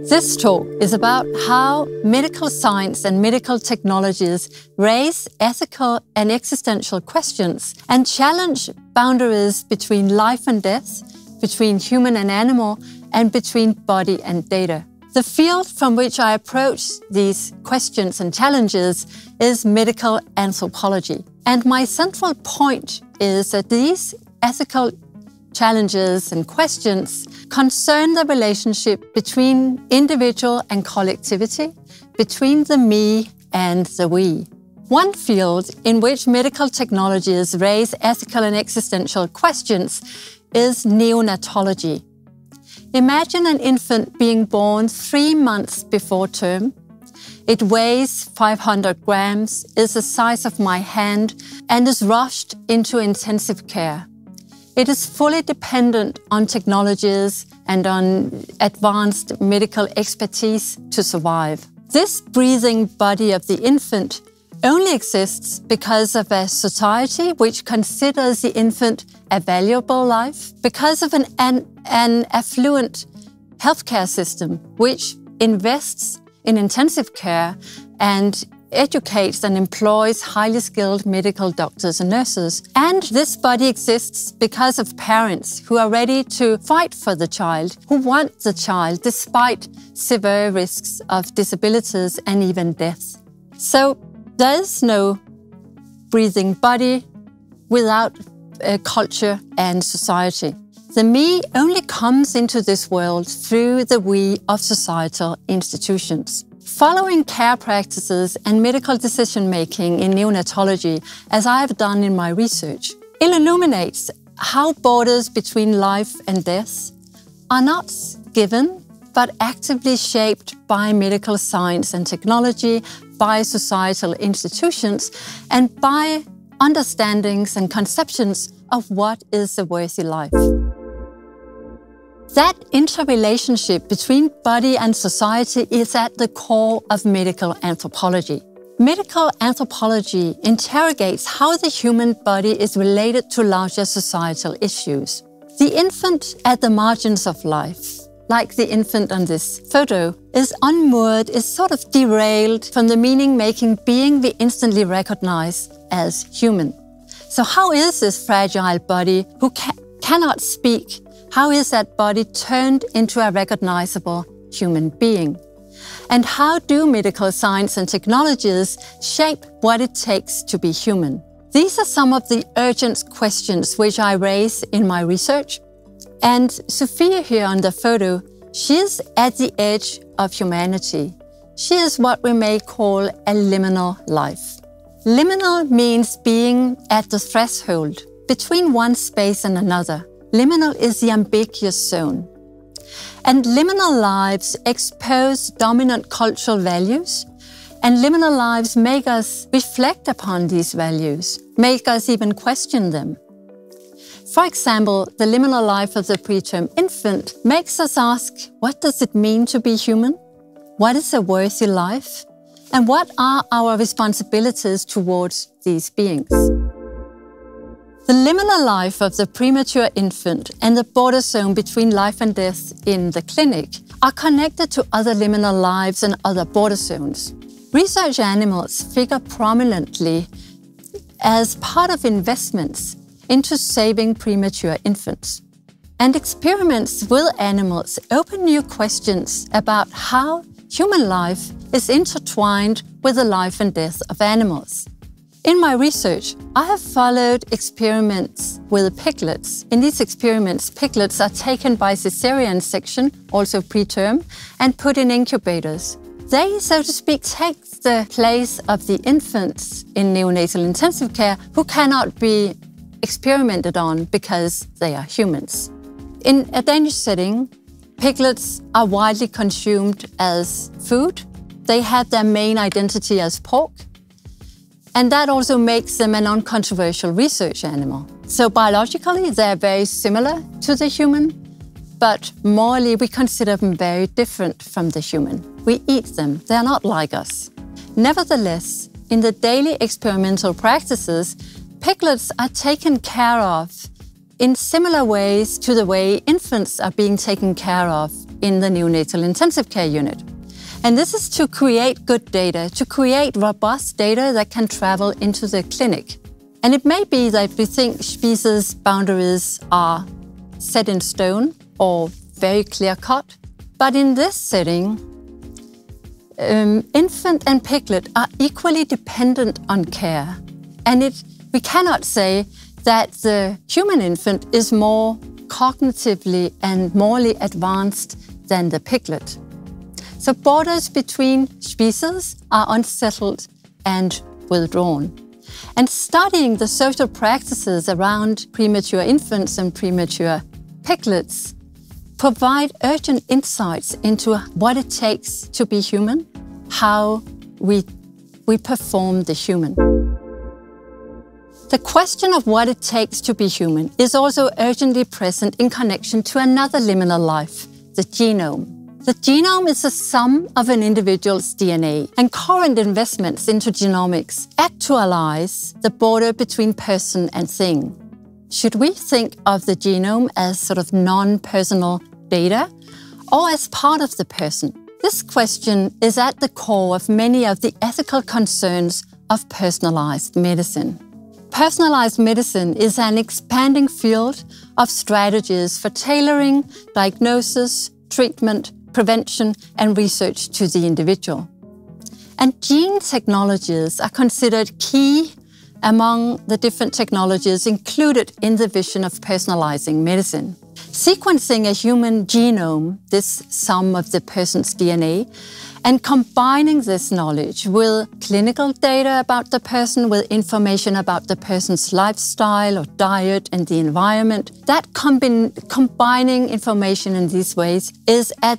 This talk is about how medical science and medical technologies raise ethical and existential questions and challenge boundaries between life and death, between human and animal, and between body and data. The field from which I approach these questions and challenges is medical anthropology. And my central point is that these ethical challenges and questions concern the relationship between individual and collectivity, between the me and the we. One field in which medical technologies raise ethical and existential questions is neonatology. Imagine an infant being born 3 months before term. It weighs 500 grams, is the size of my hand, and is rushed into intensive care. It is fully dependent on technologies and on advanced medical expertise to survive. This breathing body of the infant only exists because of a society which considers the infant a valuable life, because of an affluent healthcare system which invests in intensive care and educates and employs highly skilled medical doctors and nurses. And this body exists because of parents who are ready to fight for the child, who want the child despite severe risks of disabilities and even death. So there is no breathing body without culture and society. The me only comes into this world through the we of societal institutions. Following care practices and medical decision-making in neonatology, as I have done in my research, illuminates how borders between life and death are not given, but actively shaped by medical science and technology, by societal institutions, and by understandings and conceptions of what is a worthy life. That interrelationship between body and society is at the core of medical anthropology. Medical anthropology interrogates how the human body is related to larger societal issues. The infant at the margins of life, like the infant on this photo, is unmoored, is sort of derailed from the meaning-making being we instantly recognize as human. So how is this fragile body who cannot speak? How is that body turned into a recognizable human being? And how do medical science and technologies shape what it takes to be human? These are some of the urgent questions which I raise in my research. And Sophia here on the photo, she is at the edge of humanity. She is what we may call a liminal life. Liminal means being at the threshold between one space and another. Liminal is the ambiguous zone. And liminal lives expose dominant cultural values, and liminal lives make us reflect upon these values, make us even question them. For example, the liminal life of the preterm infant makes us ask, what does it mean to be human? What is a worthy life? And what are our responsibilities towards these beings? The liminal life of the premature infant and the border zone between life and death in the clinic are connected to other liminal lives and other border zones. Research animals figure prominently as part of investments into saving premature infants. And experiments with animals open new questions about how human life is intertwined with the life and death of animals. In my research, I have followed experiments with piglets. In these experiments, piglets are taken by cesarean section, also preterm, and put in incubators. They, so to speak, take the place of the infants in neonatal intensive care who cannot be experimented on because they are humans. In a Danish setting, piglets are widely consumed as food. They have their main identity as pork. And that also makes them an uncontroversial research animal. So biologically, they're very similar to the human, but morally, we consider them very different from the human. We eat them. They're not like us. Nevertheless, in the daily experimental practices, piglets are taken care of in similar ways to the way infants are being taken care of in the neonatal intensive care unit. And this is to create good data, to create robust data that can travel into the clinic. And it may be that we think species boundaries are set in stone or very clear-cut, but in this setting, infant and piglet are equally dependent on care. And we cannot say that the human infant is more cognitively and morally advanced than the piglet. So borders between species are unsettled and withdrawn. And studying the social practices around premature infants and premature piglets provide urgent insights into what it takes to be human, how we perform the human. The question of what it takes to be human is also urgently present in connection to another liminal life, the genome. The genome is the sum of an individual's DNA, and current investments into genomics actualize the border between person and thing. Should we think of the genome as sort of non-personal data or as part of the person? This question is at the core of many of the ethical concerns of personalized medicine. Personalized medicine is an expanding field of strategies for tailoring diagnosis, treatment, prevention, and research to the individual. And gene technologies are considered key among the different technologies included in the vision of personalizing medicine. Sequencing a human genome, this sum of the person's DNA, and combining this knowledge with clinical data about the person, with information about the person's lifestyle or diet and the environment, that combining information in these ways is at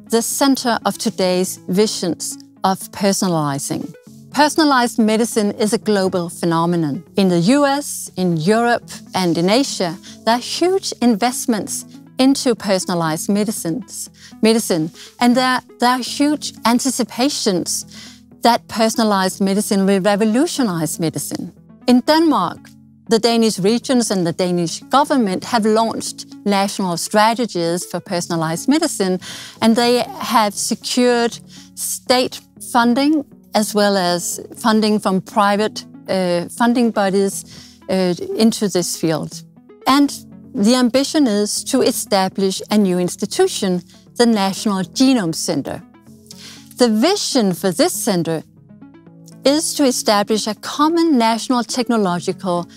the center of today's visions of personalizing. Personalized medicine is a global phenomenon. In the US, in Europe, and in Asia, there are huge investments into personalized medicine, and there are huge anticipations that personalized medicine will revolutionize medicine. In Denmark, the Danish regions and the Danish government have launched national strategies for personalized medicine, and they have secured state funding as well as funding from private funding bodies into this field. And the ambition is to establish a new institution, the National Genome Center. The vision for this center is to establish a common national technological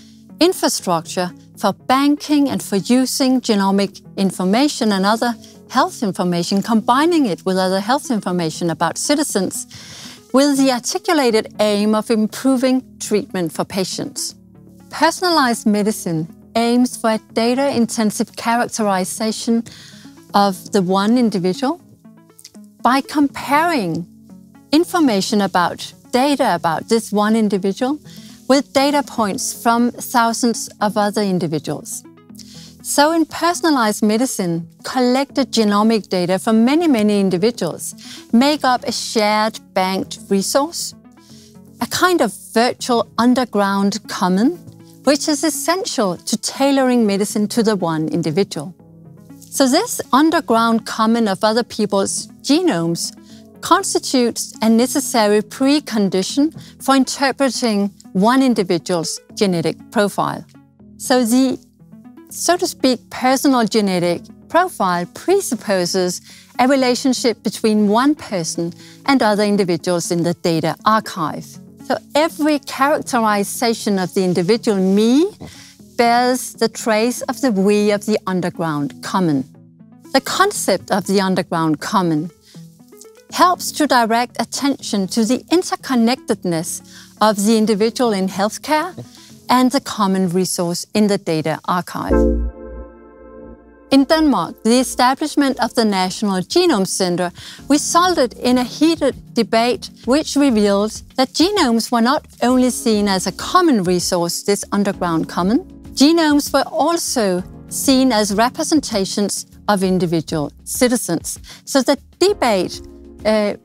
infrastructure for banking and for using genomic information and other health information, combining it with other health information about citizens, with the articulated aim of improving treatment for patients. Personalized medicine aims for a data-intensive characterization of the one individual by comparing information about data about this one individual with data points from thousands of other individuals. So in personalized medicine, collected genomic data from many, many individuals make up a shared banked resource, a kind of virtual underground common, which is essential to tailoring medicine to the one individual. So this underground common of other people's genomes constitutes a necessary precondition for interpreting one individual's genetic profile. So the, so to speak, personal genetic profile presupposes a relationship between one person and other individuals in the data archive. So every characterization of the individual me bears the trace of the we of the underground common. The concept of the underground common helps to direct attention to the interconnectedness of the individual in healthcare and the common resource in the data archive. In Denmark, the establishment of the National Genome Center resulted in a heated debate which revealed that genomes were not only seen as a common resource, this underground common, genomes were also seen as representations of individual citizens. So the debate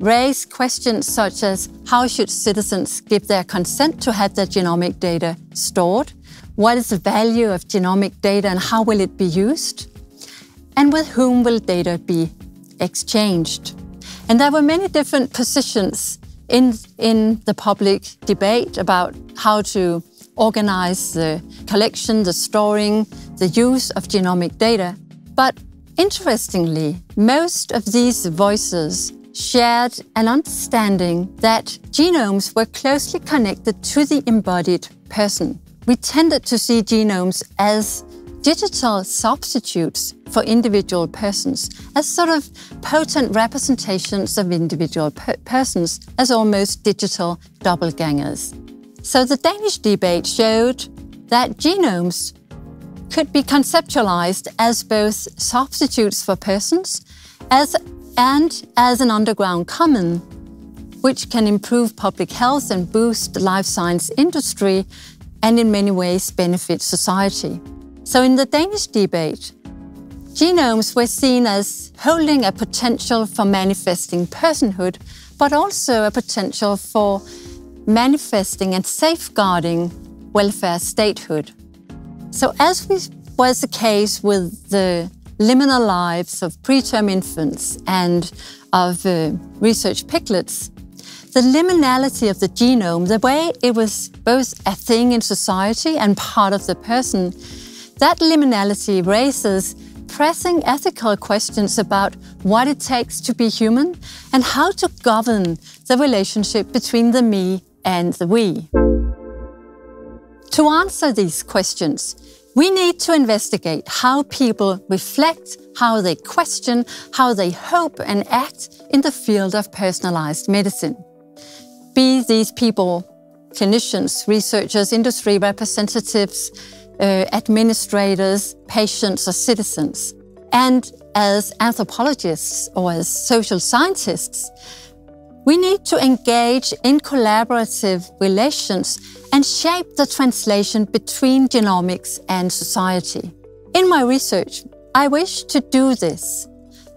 raised questions such as how should citizens give their consent to have their genomic data stored? What is the value of genomic data and how will it be used? And with whom will data be exchanged. And there were many different positions in the public debate about how to organize the collection, the storing, the use of genomic data. But interestingly, most of these voices shared an understanding that genomes were closely connected to the embodied person. We tended to see genomes as digital substitutes for individual persons, as sort of potent representations of individual persons, as almost digital doppelgangers. So the Danish debate showed that genomes could be conceptualized as both substitutes for persons and as an underground common, which can improve public health and boost the life science industry and in many ways benefit society. So in the Danish debate, genomes were seen as holding a potential for manifesting personhood, but also a potential for manifesting and safeguarding welfare statehood. So as was the case with the liminal lives of preterm infants and of research piglets, the liminality of the genome, the way it was both a thing in society and part of the person, that liminality raises pressing ethical questions about what it takes to be human and how to govern the relationship between the me and the we. To answer these questions, we need to investigate how people reflect, how they question, how they hope and act in the field of personalized medicine. Be these people clinicians, researchers, industry representatives, administrators, patients, or citizens. And as anthropologists or as social scientists, we need to engage in collaborative relations and shape the translation between genomics and society. In my research, I wish to do this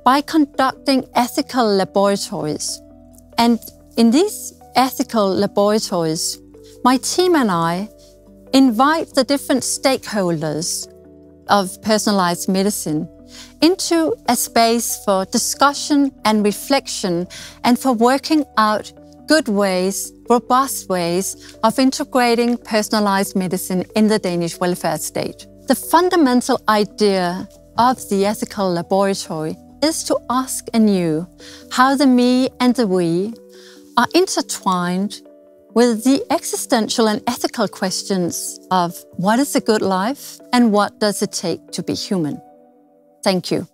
by conducting ethical laboratories. And in these ethical laboratories, my team and I invite the different stakeholders of personalized medicine into a space for discussion and reflection and for working out good ways, robust ways of integrating personalized medicine in the Danish welfare state. The fundamental idea of the ethical laboratory is to ask anew how the me and the we are intertwined with the existential and ethical questions of what is a good life and what does it take to be human. Thank you.